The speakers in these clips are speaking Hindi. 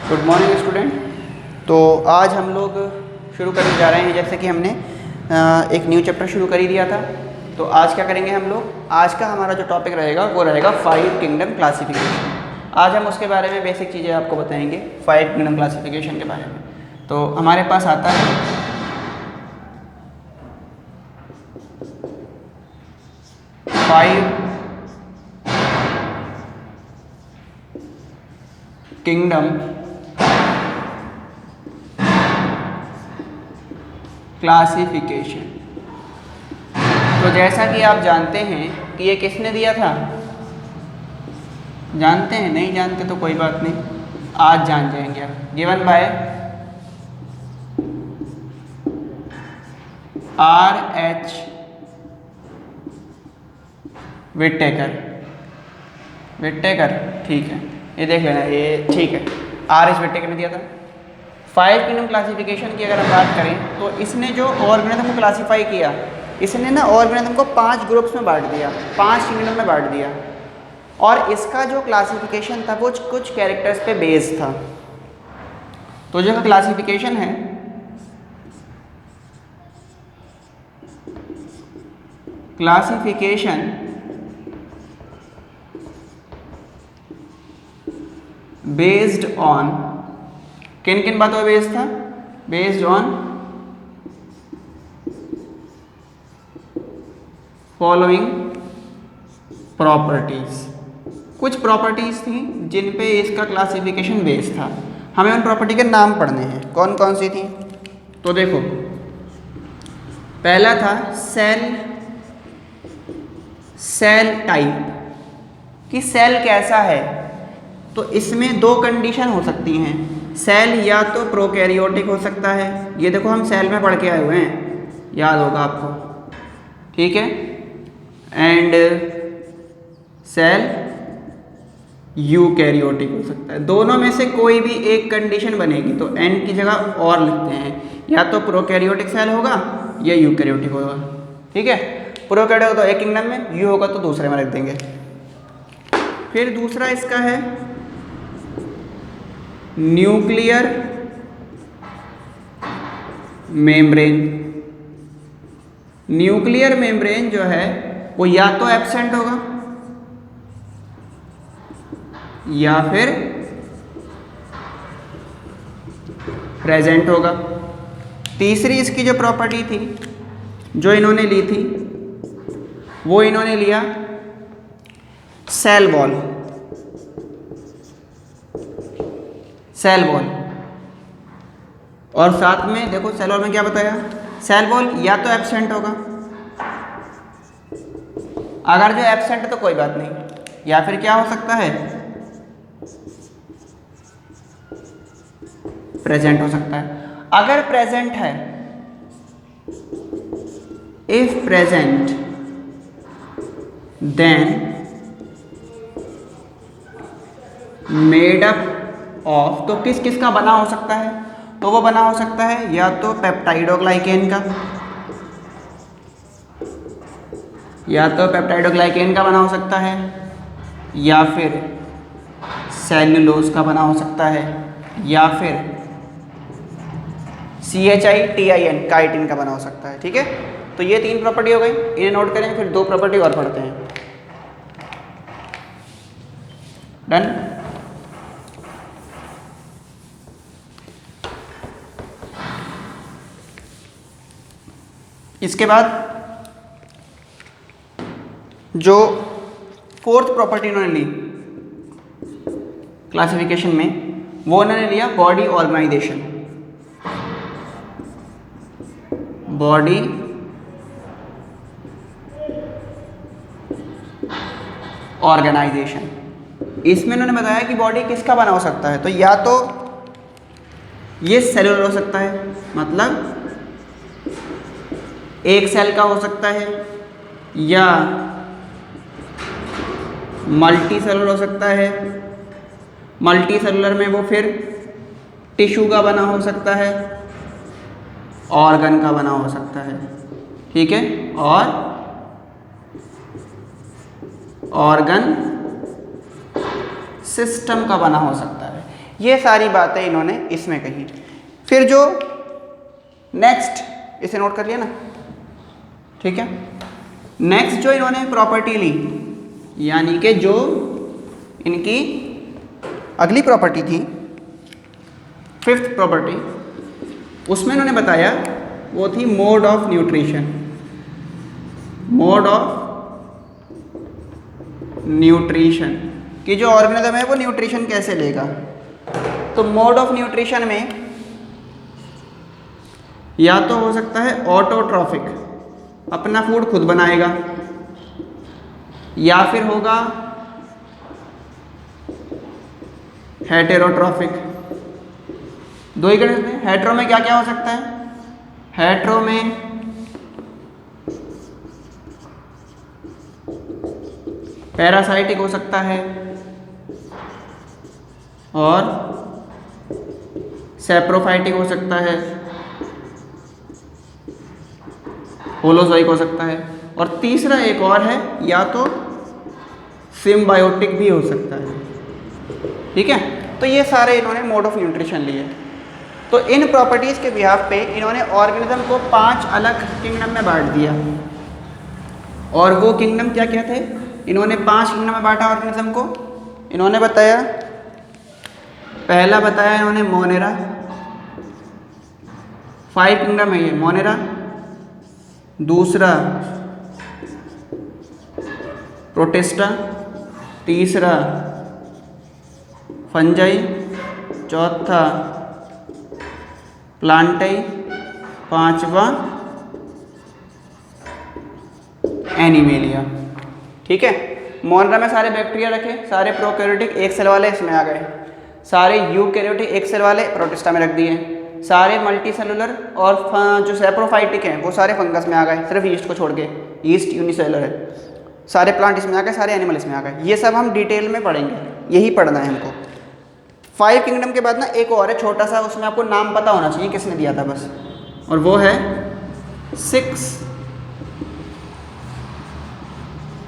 Good morning student. तो आज हम लोग शुरू करने जा रहे हैं, जैसे कि हमने एक न्यू चैप्टर शुरू कर ही दिया था। तो आज क्या करेंगे हम लोग, आज का हमारा जो टॉपिक रहेगा वो रहेगा 5 किंगडम क्लासिफिकेशन। आज हम उसके बारे में बेसिक चीज़ें आपको बताएंगे 5 किंगडम क्लासिफिकेशन के बारे में। तो हमारे पास आता है किंगडम क्लासिफिकेशन। तो जैसा कि आप जानते हैं कि ये किसने दिया था, जानते हैं? नहीं जानते तो कोई बात नहीं, आज जान जाएंगे आप। Given by R.H. विट्टेकर, ठीक है, ये देख लेना, ये ठीक है। R.H. विट्टेकर ने दिया था। 5 किंगडम क्लासिफिकेशन की अगर हम बात करें तो इसने जो ऑर्गेनिज्म को क्लासीफाई किया, इसने ना ऑर्गेनिज्म को 5 ग्रुप्स में बांट दिया, 5 किंगडम में बांट दिया। और इसका जो क्लासिफिकेशन था वो कुछ कैरेक्टर्स पे बेस्ड था। तो जो क्लासिफिकेशन है बेस्ड ऑन किन किन बातों पे बेस्ड था? Based on following properties. कुछ प्रॉपर्टीज थी जिन पे इसका क्लासिफिकेशन बेस्ड था। हमें उन प्रॉपर्टी के नाम पढ़ने हैं, कौन कौन सी थी। तो देखो, पहला था सेल टाइप, कि सेल कैसा है। तो इसमें 2 कंडीशन हो सकती हैं। सेल या तो प्रोकैरियोटिक हो सकता है, ये देखो हम सेल में पढ़ के आए हुए हैं, याद होगा आपको, ठीक है। एंड सेल यूकैरियोटिक हो सकता है। दोनों में से कोई भी एक कंडीशन बनेगी तो एन की जगह और लिखते हैं, या तो प्रोकैरियोटिक सेल होगा या यूकैरियोटिक होगा, ठीक है। प्रोकैरियोटिक तो एक किंगडम में, यू होगा तो दूसरे में रख देंगे। फिर दूसरा इसका है न्यूक्लियर मेम्ब्रेन। न्यूक्लियर मेम्ब्रेन जो है वो या तो एब्सेंट होगा या फिर प्रेजेंट होगा। तीसरी इसकी जो प्रॉपर्टी थी जो इन्होंने ली थी वो इन्होंने लिया सेल वॉल। और साथ में देखो सेल वॉल में क्या बताया, सेल वॉल या तो एब्सेंट होगा, अगर जो एब्सेंट है तो कोई बात नहीं, या फिर क्या हो सकता है, प्रेजेंट हो सकता है। अगर प्रेजेंट है, if present then made up of, तो किस किस का बना हो सकता है, तो वो बना हो सकता है या तो पेप्टाइडोग्लाइकेन का, बना हो सकता है, या फिर सेल्यूलोज का बना हो सकता है, या फिर CHITIN काइटिन का बना हो सकता है, ठीक है। तो ये 3 प्रॉपर्टी हो गई, इन्हें नोट करें। फिर 2 प्रॉपर्टी और पढ़ते हैं। डन। इसके बाद जो 4th प्रॉपर्टी उन्होंने ली क्लासिफिकेशन में, वो उन्होंने लिया बॉडी ऑर्गेनाइजेशन। इसमें उन्होंने बताया कि बॉडी किसका बना हो सकता है, तो या तो ये सेलुलर हो सकता है, मतलब एक सेल का हो सकता है, या मल्टी सेलुलर हो सकता है। मल्टी सेलुलर में वो फिर टिश्यू का बना हो सकता है, ऑर्गन का बना हो सकता है, ठीक है, और ऑर्गन सिस्टम का बना हो सकता है। ये सारी बातें इन्होंने इसमें कही। फिर जो नेक्स्ट, इसे नोट कर लिया ना, ठीक है। नेक्स्ट जो इन्होंने प्रॉपर्टी ली, यानी कि जो इनकी अगली प्रॉपर्टी थी, फिफ्थ प्रॉपर्टी, उसमें इन्होंने बताया वो थी mode of nutrition. Mode of nutrition कि जो ऑर्गेनिज्म है वो न्यूट्रिशन कैसे लेगा। तो मोड ऑफ न्यूट्रिशन में या तो हो सकता है ऑटोट्रॉफिक, अपना फूड खुद बनाएगा, या फिर होगा हेटेरोट्रॉफिक। दो ही गणित में हेटेरो में क्या क्या हो सकता है? हेटेरो में पैरासाइटिक हो सकता है और सेप्रोफाइटिक हो सकता है, होलोजोइक हो सकता है, और तीसरा एक और है, या तो सिम्बायोटिक भी हो सकता है। ठीक है, तो ये सारे इन्होंने मोड ऑफ न्यूट्रिशन लिए। तो इन प्रॉपर्टीज़ के बिहाफ पे इन्होंने ऑर्गेनिज्म को 5 अलग किंगडम में बांट दिया। और वो किंगडम क्या क्या थे? इन्होंने 5 किंगडम में बांटा ऑर्गेनिज्म को। इन्होंने बताया, पहला बताया इन्होंने मोनेरा, 5 किंगडम है ये मोनेरा। दूसरा प्रोटिस्टा, तीसरा फंजाई, चौथा प्लांटाई, पांचवा एनिमेलिया। ठीक है, मोनेरा में सारे बैक्टीरिया रखे, सारे प्रोकैरियोटिक एक सेल वाले इसमें आ गए, सारे यूकैरियोटिक एक सेल वाले प्रोटिस्टा में रख दिए, सारे मल्टी सेलुलर और जो सेप्रोफाइटिक हैं वो सारे फंगस में आ गए, सिर्फ ईस्ट को छोड़ के, ईस्ट यूनिसेलुलर है, सारे प्लांट इसमें आ गए, सारे एनिमल इसमें आ गए। ये सब हम डिटेल में पढ़ेंगे, यही पढ़ना है हमको। 5 किंगडम के बाद ना एक और है छोटा सा, उसमें आपको नाम पता होना चाहिए किसने दिया था बस, और वो है 6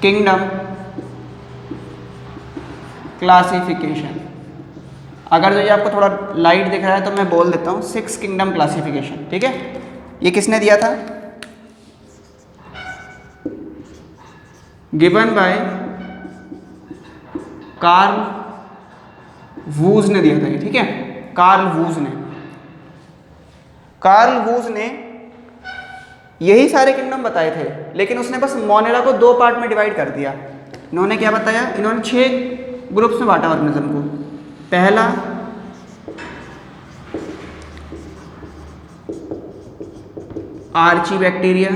किंगडम क्लासिफिकेशन। अगर जो ये आपको थोड़ा लाइट दिख रहा है तो मैं बोल देता हूँ 6 किंगडम क्लासिफिकेशन। ठीक है, ये किसने दिया था? गिवन बाय कार्ल वूज ने दिया था ये। ठीक है, कार्ल वूज ने यही सारे किंगडम बताए थे, लेकिन उसने बस मोनेरा को 2 पार्ट में डिवाइड कर दिया। इन्होंने क्या बताया? इन्होंने 6 ग्रुप्स में बांटा ऑर्गेनिज्म को। पहला आर्ची बैक्टीरिया,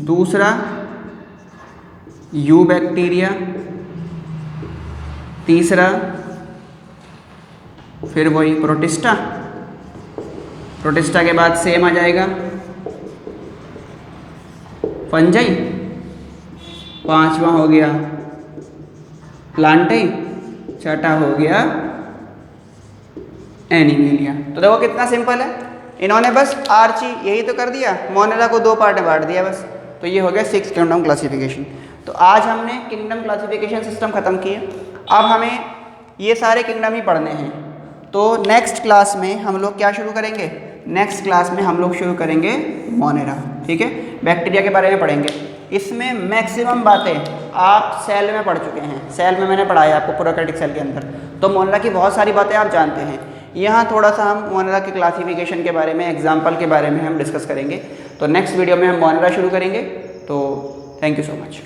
दूसरा यू बैक्टीरिया, तीसरा फिर वही प्रोटिस्टा, प्रोटिस्टा के बाद सेम आ जाएगा फंजाई, पांचवा हो गया प्लांटाई, छठा हो गया एनिमेलिया। तो देखो कितना सिंपल है, इन्होंने बस आर्ची यही तो कर दिया, मोनेरा को 2 पार्ट में बांट दिया बस। तो ये हो गया 6 किंगडम क्लासिफिकेशन। तो आज हमने किंगडम क्लासिफिकेशन सिस्टम ख़त्म किए। अब हमें ये सारे किंगडम ही पढ़ने हैं। तो नेक्स्ट क्लास में हम लोग क्या शुरू करेंगे? नेक्स्ट क्लास में हम लोग शुरू करेंगे मोनेरा। ठीक है, बैक्टीरिया के बारे में पढ़ेंगे। इसमें मैक्सिमम बातें आप सेल में पढ़ चुके हैं, सेल में मैंने पढ़ाया आपको प्रोकैरियोटिक सेल के अंदर। तो मोनेरा की बहुत सारी बातें आप जानते हैं। यहाँ थोड़ा सा हम मोनेरा के क्लासिफिकेशन के बारे में, एग्जाम्पल के बारे में हम डिस्कस करेंगे। तो नेक्स्ट वीडियो में हम मोनेरा शुरू करेंगे। तो थैंक यू सो मच।